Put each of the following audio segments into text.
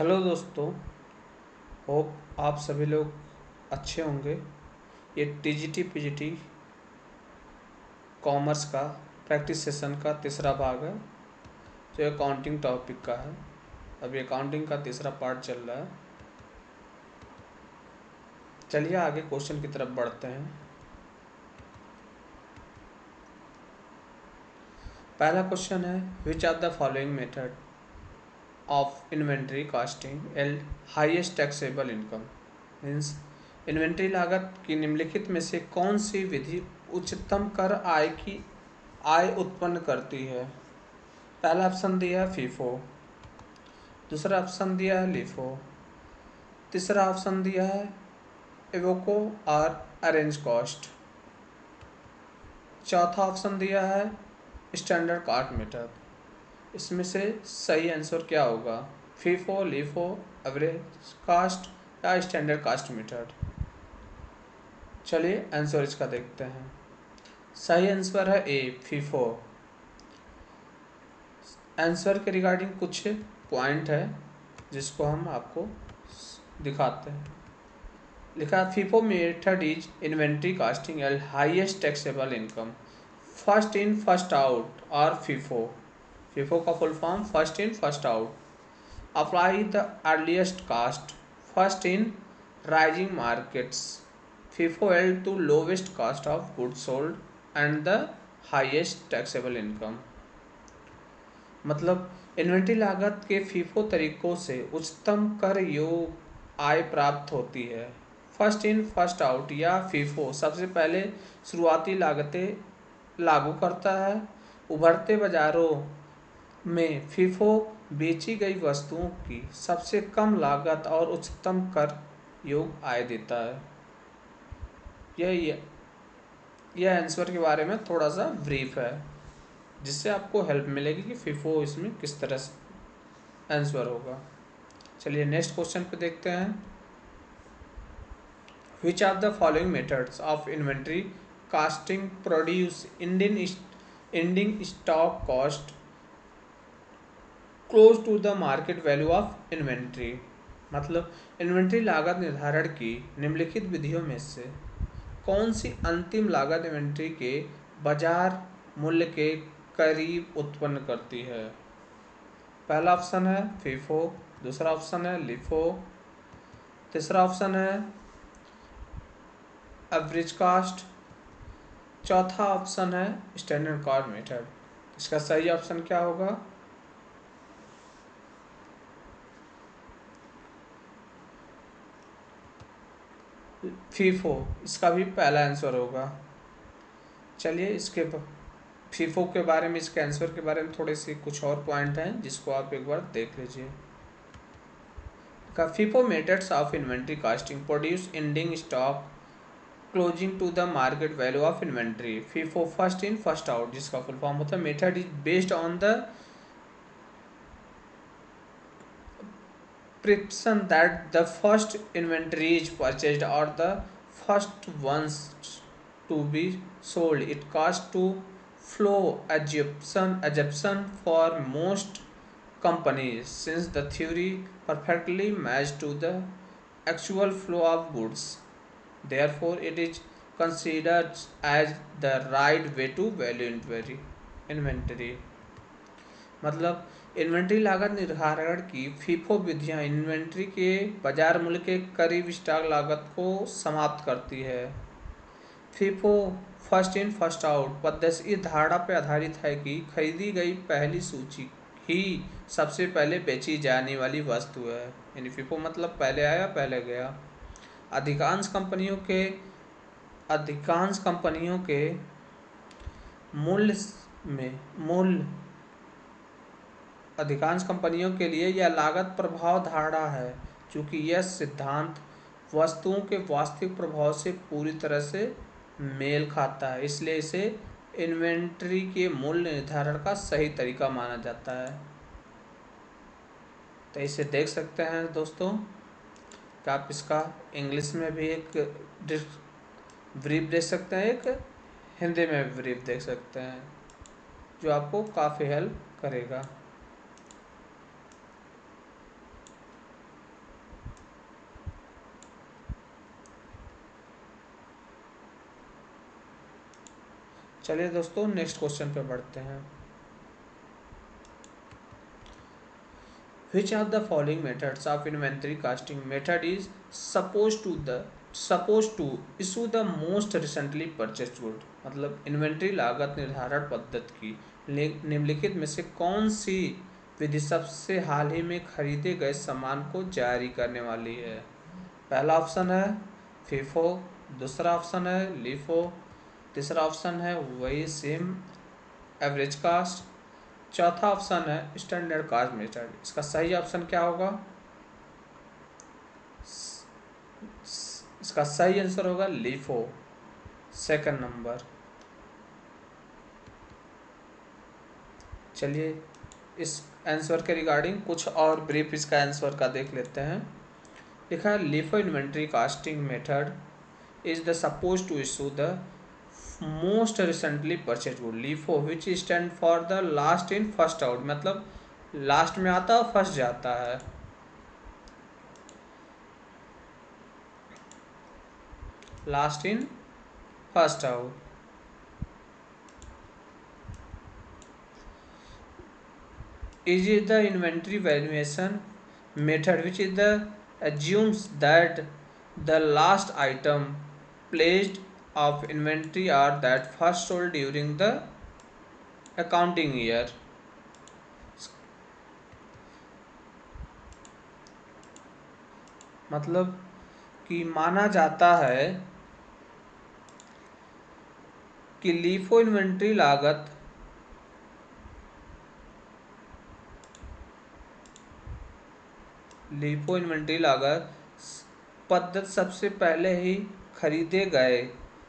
Hello दोस्तों। Hope आप सभी लोग अच्छे होंगे। ये टीजीटी पीजीटी कॉमर्स का प्रैक्टिस सेशन का तीसरा भाग है जो अकाउंटिंग टॉपिक का है। अभी अकाउंटिंग का तीसरा पार्ट चल रहा है। चलिए आगे क्वेश्चन की तरफ बढ़ते हैं। पहला क्वेश्चन है, which are the following method of inventory costing L highest taxable income. Means inventory लागत की निम्नलिखित में से कौन सी विधि उच्चतम कर आय उत्पन्न करती है। पहला ऑप्शन दिया है फीफो, दूसरा ऑप्शन दिया है लिफो, तीसरा ऑप्शन दिया है एवोको और अरेंज कॉस्ट, चौथा ऑप्शन दिया है स्टैंडर्ड कॉस्ट मेथड। इसमें से सही आंसर क्या होगा, फीफो, लिफो, एवरेज कॉस्ट या स्टैंडर्ड कॉस्ट मेथड। चलिए आंसर इसका देखते हैं। सही आंसर है ए, फीफो। आंसर के रिगार्डिंग कुछ पॉइंट है जिसको हम आपको दिखाते हैं। लिखा, FIFO method is inventory costing L highest taxable income first in first out और फीफो। फीफो का full form first in first out. Apply the earliest cost first in rising markets. FIFO L to lowest cast of goods sold and the highest taxable income. मतलब inventory लागत के FIFO तरीकों से उच्चतम कर योग आय प्राप्त होती है। फर्स्ट इन फर्स्ट आउट या फीफो सबसे पहले शुरुआती लागतें लागू करता है। उभरते बाजारों में फीफो बेची गई वस्तुओं की सबसे कम लागत और उच्चतम कर योग आय देता है। यह आंसर के बारे में थोड़ा सा ब्रीफ है जिससे आपको हेल्प मिलेगी कि फीफो इसमें किस तरह से आंसर होगा। चलिए नेक्स्ट क्वेश्चन पे देखते हैं। Which are the following methods of inventory costing produce ending stock cost close to the market value of inventory. मतलब इन्वेंट्री लागत निर्धारण की निम्नलिखित विधियों में से कौन सी अंतिम लागत इन्वेंट्री के बाजार मूल्य के करीब उत्पन्न करती है। पहला ऑप्शन है फीफो, दूसरा ऑप्शन है लिफो, तीसरा ऑप्शन है एवरेज कास्ट, चौथा ऑप्शन है स्टैंडर्ड कॉस्ट मेथड। इसका सही ऑप्शन क्या होगा, फीफो इसका भी पहला आंसर होगा। चलिए इसके फीफो के बारे में, इसके आंसर के बारे में थोड़े से कुछ और पॉइंट हैं जिसको आप एक बार देख लीजिए। FIFO methods of inventory costing produce ending stock closing to the market value of inventory. FIFO first in first out जिसका फुल फॉर्म होता है method is based on the presumption that the first inventory is purchased और the first ones to be sold. It costs to flow assumption for most companies since the theory perfectly matched to the actual flow of goods. Therefore, it is considered as the right way to value inventory. मतलब inventory लागत निर्धारण की FIFO विधियाँ inventory के बाजार मूल्य के करीब स्टॉक लागत को समाप्त करती है। FIFO first in first out पद्धति इस धारणा पर आधारित है कि खरीदी गई पहली सूची ही सबसे पहले बेची जाने वाली वस्तु है। यानी फीफो मतलब पहले आया पहले गया। अधिकांश कंपनियों के अधिकांश कंपनियों के लिए यह लागत प्रभाव धारणा है क्योंकि यह सिद्धांत वस्तुओं के वास्तविक प्रभाव से पूरी तरह से मेल खाता है, इसलिए इसे इन्वेंट्री के मूल्य निर्धारण का सही तरीका माना जाता है। तो इसे देख सकते हैं दोस्तों कि आप इसका इंग्लिश में भी एक ब्रीफ देख सकते हैं, एक हिंदी में भी ब्रीफ देख सकते हैं जो आपको काफ़ी हेल्प करेगा। चलिए दोस्तों नेक्स्ट क्वेश्चन पे बढ़ते हैं। Which of the following methods of inventory costing method is supposed to issue the most recently purchased good? मतलब इन्वेंट्री लागत निर्धारण पद्धति की निम्नलिखित में से कौन सी विधि सबसे हाल ही में खरीदे गए सामान को जारी करने वाली है? पहला ऑप्शन है फीफो, दूसरा ऑप्शन है लीफो, तीसरा ऑप्शन है वही सेम एवरेज कास्ट, चौथा ऑप्शन है स्टैंडर्ड कास्ट मेथड। इसका सही ऑप्शन क्या होगा? इसका सही आंसर होगा लीफो, सेकंड नंबर। चलिए इस आंसर के रिगार्डिंग कुछ और ब्रीफ इसका आंसर का देख लेते हैं। लिखा है LIFO inventory costing method is the suppose to issue the most recently purchase good. LIFO which stand for the last in first out, मतलब लास्ट में आता है फर्स्ट जाता है। Last in first out. Is it the inventory valuation method which is the assumes that the last item placed of inventory are that first sold during the accounting year? मतलब कि माना जाता है कि लीफो इन्वेंट्री लागत पद्धति सबसे पहले ही खरीदे गए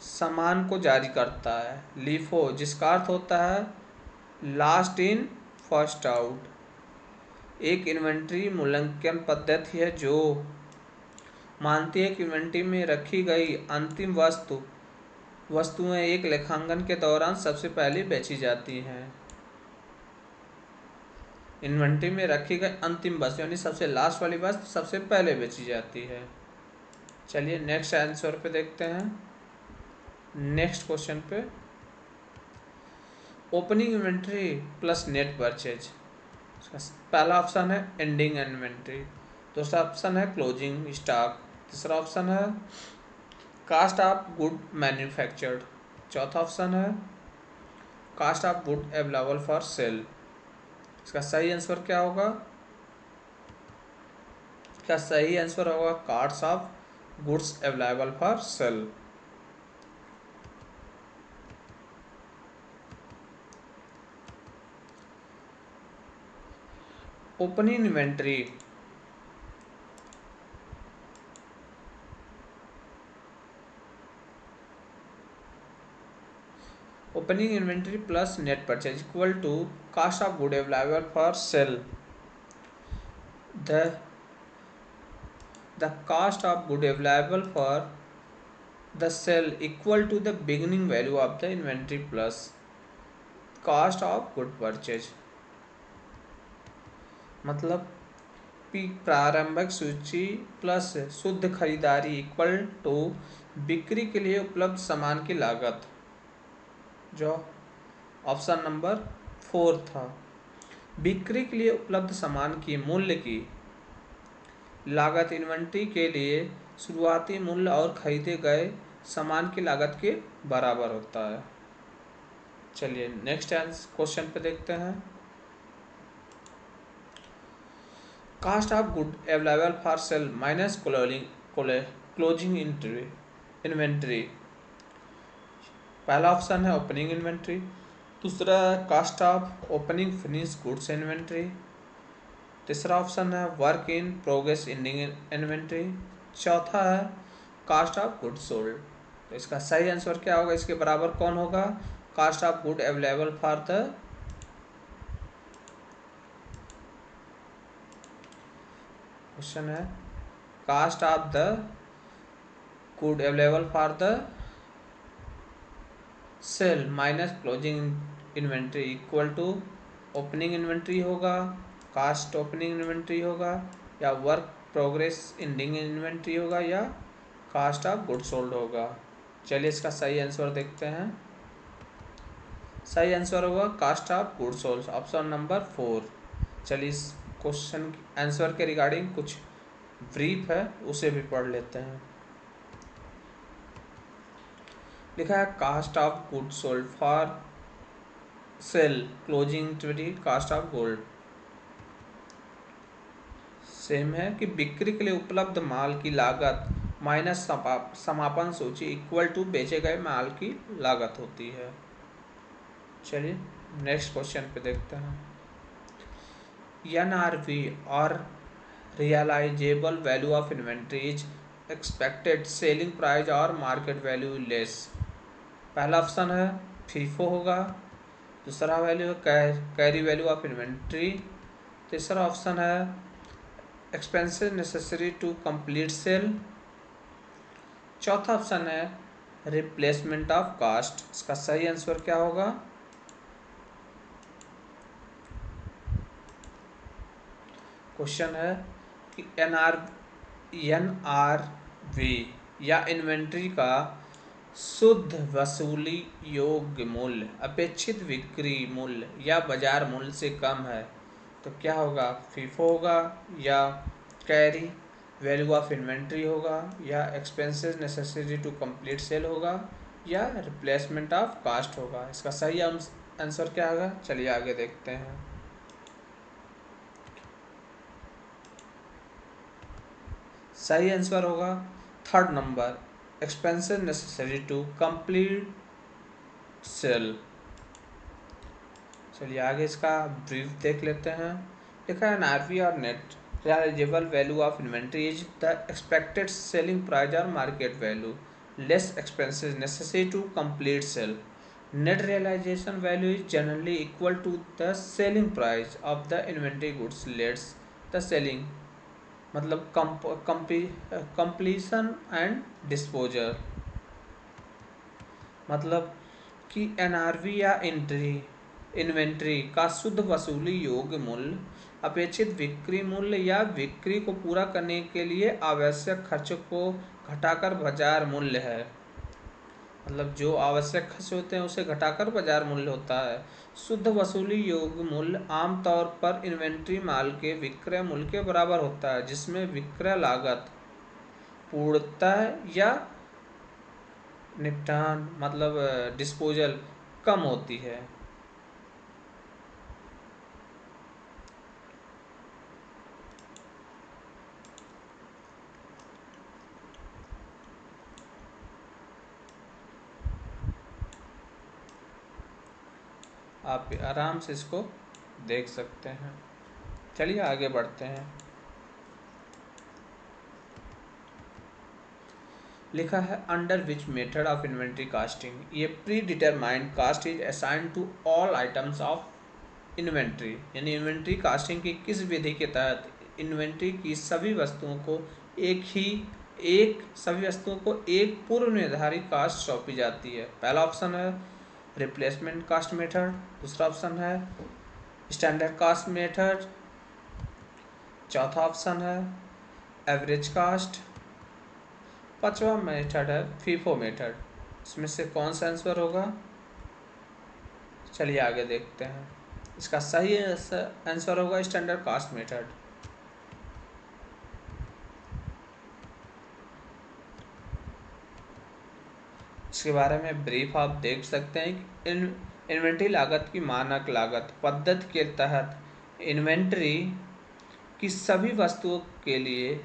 सामान को जारी करता है। लीफो जिसका अर्थ होता है लास्ट इन फर्स्ट आउट, एक इन्वेंट्री मूल्यांकन पद्धति है जो मानती है कि इन्वेंट्री में रखी गई अंतिम वस्तुएं एक लेखांकन के दौरान सबसे पहले बेची जाती हैं। इन्वेंट्री में रखी गई अंतिम वस्तु यानी सबसे लास्ट वाली वस्तु सबसे पहले बेची जाती है। चलिए नेक्स्ट आंसर पे देखते हैं। नेक्स्ट क्वेश्चन पे opening inventory plus net purchase. पहला ऑप्शन है एंडिंग इन्वेंट्री, दूसरा ऑप्शन है क्लोजिंग स्टॉक, तीसरा ऑप्शन है कास्ट ऑफ गुड मैन्युफैक्चर्ड, चौथा ऑप्शन है cost of good available for sale. इसका सही आंसर क्या होगा? इसका सही आंसर होगा cost of goods available for sale. Opening inventory plus net purchase equal to cost of good available for sale. The cost of good available for the sale equal to the beginning value of the inventory plus cost of good purchase। मतलब प्रारंभिक सूची plus शुद्ध खरीदारी equal to बिक्री के लिए उपलब्ध सामान की लागत, जो ऑप्शन नंबर 4 था। बिक्री के लिए उपलब्ध सामान की मूल्य की लागत इन्वेंट्री के लिए शुरुआती मूल्य और खरीदे गए सामान की लागत के बराबर होता है। चलिए नेक्स्ट क्वेश्चन पे देखते हैं। Cost of good available for sale minus closing inventory. पहला ऑप्शन है ओपनिंग इन्वेंट्री, दूसरा cost of opening finish goods inventory, तीसरा ऑप्शन है work in progress ending inventory, चौथा है कास्ट ऑफ गुड सोल्ड। तो इसका सही आंसर क्या होगा? इसके बराबर कौन होगा? Cost of good available for the question है cost of the good available for the sale minus closing inventory equal to opening inventory होगा, कास्ट ओपनिंग इन्वेंट्री होगा, या वर्क प्रोग्रेस एंडिंग इन्वेंट्री होगा, या कास्ट ऑफ गुड सोल्ड होगा। चलिए इसका सही आंसर देखते हैं। सही आंसर होगा cost of good sold, option number 4। चलिए इस क्वेश्चन आंसर के रिगार्डिंग कुछ ब्रीफ है, उसे भी पढ़ लेते हैं। लिखा है cost of good sold for sale closing activity cost of gold. Same है कि बिक्री के लिए उपलब्ध माल की लागत माइनस समापन सूची इक्वल टू बेचे गए माल की लागत होती है। चलिए नेक्स्ट क्वेश्चन पे देखते हैं। NRV और realisable value of inventory is expected selling price और मार्केट वैल्यू लेस। पहला ऑप्शन है फीफो होगा, दूसरा वैल्यू है कैरी वैल्यू ऑफ इन्वेंट्री, तीसरा ऑप्शन है expenses necessary to complete sale, चौथा ऑप्शन है रिप्लेसमेंट ऑफ कास्ट। इसका सही आंसर क्या होगा? क्वेश्चन है कि NRV या इन्वेंट्री का शुद्ध वसूली योग्य मूल्य अपेक्षित बिक्री मूल्य या बाजार मूल्य से कम है तो क्या होगा? फीफो होगा, या कैरी वैल्यू ऑफ इन्वेंट्री होगा, या expenses necessary to complete sale होगा, या रिप्लेसमेंट ऑफ कास्ट होगा। इसका सही आंसर क्या होगा? चलिए आगे देखते हैं। सही आंसर होगा third number, expenses necessary to complete sale. चलिए आगे इसका ब्रीफ देख लेते हैं। लिखा है NRV और net realisable value of inventory is the expected selling price और market value less expenses necessary to complete sale. Net realisation value is generally equal to the selling price of the inventory goods lets the selling, मतलब completion and disposal. मतलब कि NRV या inventory का शुद्ध वसूली योग्य मूल्य अपेक्षित बिक्री मूल्य या बिक्री को पूरा करने के लिए आवश्यक खर्च को घटाकर बाजार मूल्य है। मतलब जो आवश्यक खर्च होते हैं उसे घटाकर बाजार मूल्य होता है। शुद्ध वसूली योग्य मूल्य आमतौर पर इन्वेंट्री माल के विक्रय मूल्य के बराबर होता है जिसमें विक्रय लागत पूर्णतः या निपटान मतलब डिस्पोजल कम होती है। आप भी आराम से इसको देख सकते हैं। चलिए आगे बढ़ते हैं। लिखा है under which method of inventory costing ये predetermined cost is assigned to all items of inventory, यानी इन्वेंट्री कास्टिंग की किस विधि के तहत इन्वेंट्री की सभी वस्तुओं को एक पूर्व निर्धारित कास्ट सौंपी जाती है। पहला ऑप्शन है रिप्लेसमेंट कास्ट मेथड, दूसरा ऑप्शन है स्टैंडर्ड कास्ट मेथड, चौथा ऑप्शन है एवरेज कास्ट, पांचवा मेथड है फीफो मेथड। इसमें से कौन सा आंसर होगा? चलिए आगे देखते हैं। इसका सही आंसर होगा स्टैंडर्ड कास्ट मेथड। इसके बारे में ब्रीफ आप देख सकते हैं कि इन्वेंट्री लागत की मानक लागत पद्धति के तहत इन्वेंट्री की सभी वस्तुओं के लिए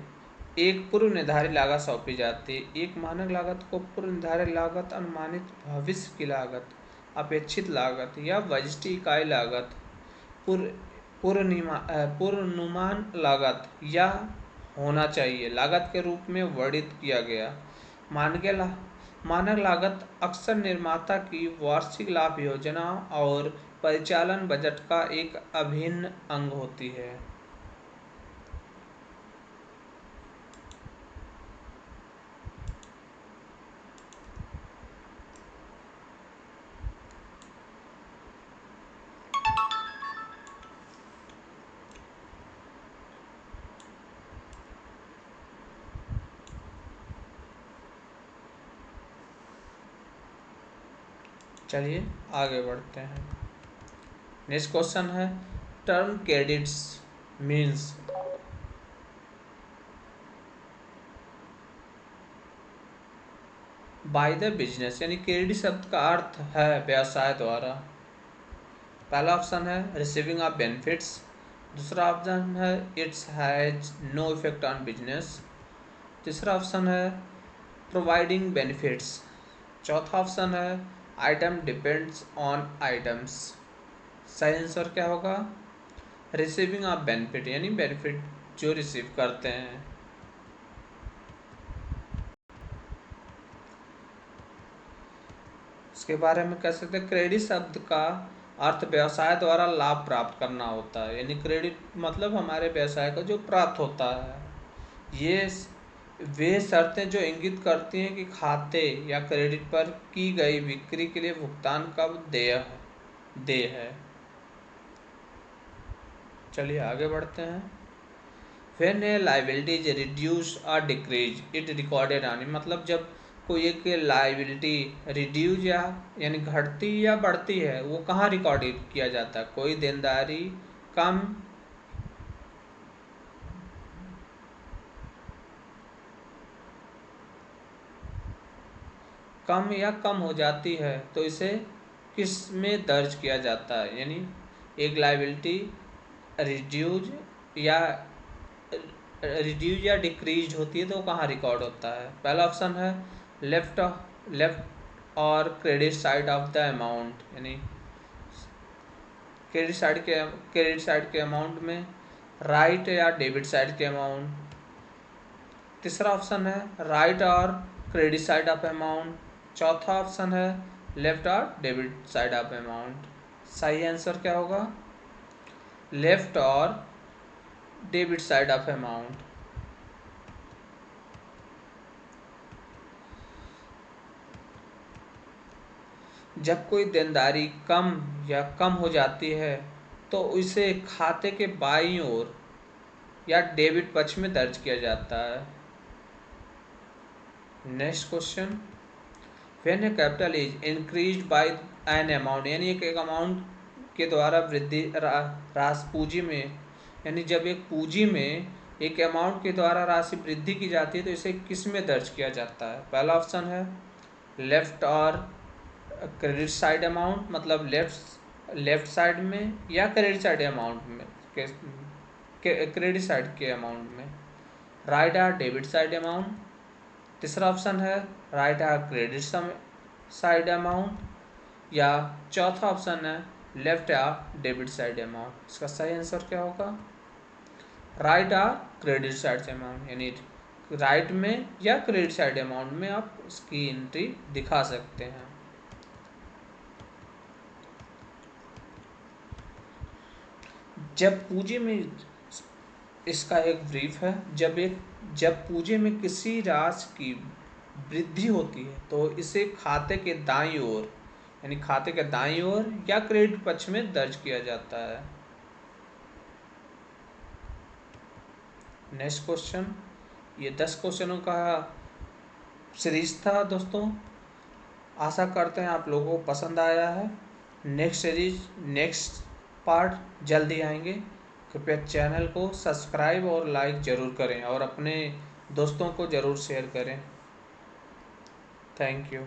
एक पूर्व निर्धारित लागत सौंपी जाती है। एक मानक लागत को पूर्व निर्धारित लागत, अनुमानित भविष्य की लागत, अपेक्षित लागत या बजटीय इकाई लागत, पूर्वानुमान लागत या होना चाहिए लागत के रूप में वर्णित किया गया। मानक लागत अक्सर निर्माता की वार्षिक लाभ योजना और परिचालन बजट का एक अभिन्न अंग होती है। चलिए आगे बढ़ते हैं। नेक्स्ट क्वेश्चन है, term credits means. By the business, यानी क्रेडिट शब्द का अर्थ है व्यवसाय द्वारा। पहला ऑप्शन है रिसीविंग ऑफ बेनिफिट्स, दूसरा ऑप्शन है it's has no effect on business, तीसरा ऑप्शन है प्रोवाइडिंग बेनिफिट्स, चौथा ऑप्शन है आइटम डिपेंड्स ऑन आइटम्स। सही आंसर क्या होगा? रिसीविंग ऑफ बेनिफिट, यानी बेनिफिट जो रिसीव करते हैं। इसके बारे में कह सकते हैं क्रेडिट शब्द का अर्थ व्यवसाय द्वारा लाभ प्राप्त करना होता है, यानी क्रेडिट मतलब हमारे व्यवसाय को जो प्राप्त होता है। ये वे शर्तें जो इंगित करती हैं कि खाते या क्रेडिट पर की गई बिक्री के लिए भुगतान कब देय है। चलिए आगे बढ़ते हैं। When a liability is reduce और डिक्रीज इट रिकॉर्डेड ऑन, मतलब जब कोई एक लाइबिलिटी रिड्यूज या यानी घटती या बढ़ती है, वो कहाँ रिकॉर्डेड किया जाता है? कोई देनदारी कम या कम हो जाती है तो इसे किस में दर्ज किया जाता है? यानी एक लाइबिलिटी रिड्यूज या डिक्रीज होती है तो वो कहाँ रिकॉर्ड होता है? पहला ऑप्शन है लेफ्ट और credit side of the amount, यानी क्रेडिट साइड के अमाउंट में, राइट या डेबिट साइड के अमाउंट। तीसरा ऑप्शन है राइट और क्रेडिट साइड ऑफ अमाउंट, चौथा ऑप्शन है लेफ्ट और डेबिट साइड ऑफ अमाउंट। सही आंसर क्या होगा? लेफ्ट और डेबिट साइड ऑफ अमाउंट। जब कोई देनदारी कम हो जाती है तो इसे खाते के बाईं ओर या डेबिट पक्ष में दर्ज किया जाता है। Next question, when A capital is increased by an amount, यानी एक अमाउंट के द्वारा वृद्धि राशि पूंजी में, यानी जब एक पूंजी में एक अमाउंट के द्वारा राशि वृद्धि की जाती है तो इसे किस में दर्ज किया जाता है? पहला ऑप्शन है लेफ्ट और क्रेडिट साइड अमाउंट, मतलब लेफ्ट साइड में, या क्रेडिट साइड अमाउंट में, क्रेडिट साइड के अमाउंट में, राइट और डेबिट साइड अमाउंट। तीसरा ऑप्शन है राइट और क्रेडिट साइड अमाउंट, या चौथा ऑप्शन है लेफ्ट या डेबिट साइड अमाउंट। इसका सही आंसर क्या होगा? राइट और क्रेडिट साइड अमाउंट, यानी राइट में या क्रेडिट साइड अमाउंट में आप इसकी एंट्री दिखा सकते हैं। जब पूंजी में, इसका एक ब्रीफ है, जब पूंजी में किसी राशि की वृद्धि होती है तो इसे खाते के दाईं ओर, यानी खाते के दाईं ओर या क्रेडिट पक्ष में दर्ज किया जाता है। नेक्स्ट क्वेश्चन, ये 10 क्वेश्चनों का सीरीज था दोस्तों। आशा करते हैं आप लोगों को पसंद आया है। नेक्स्ट पार्ट जल्दी आएंगे। कृपया चैनल को सब्सक्राइब और लाइक ज़रूर करें और अपने दोस्तों को ज़रूर शेयर करें। Thank you.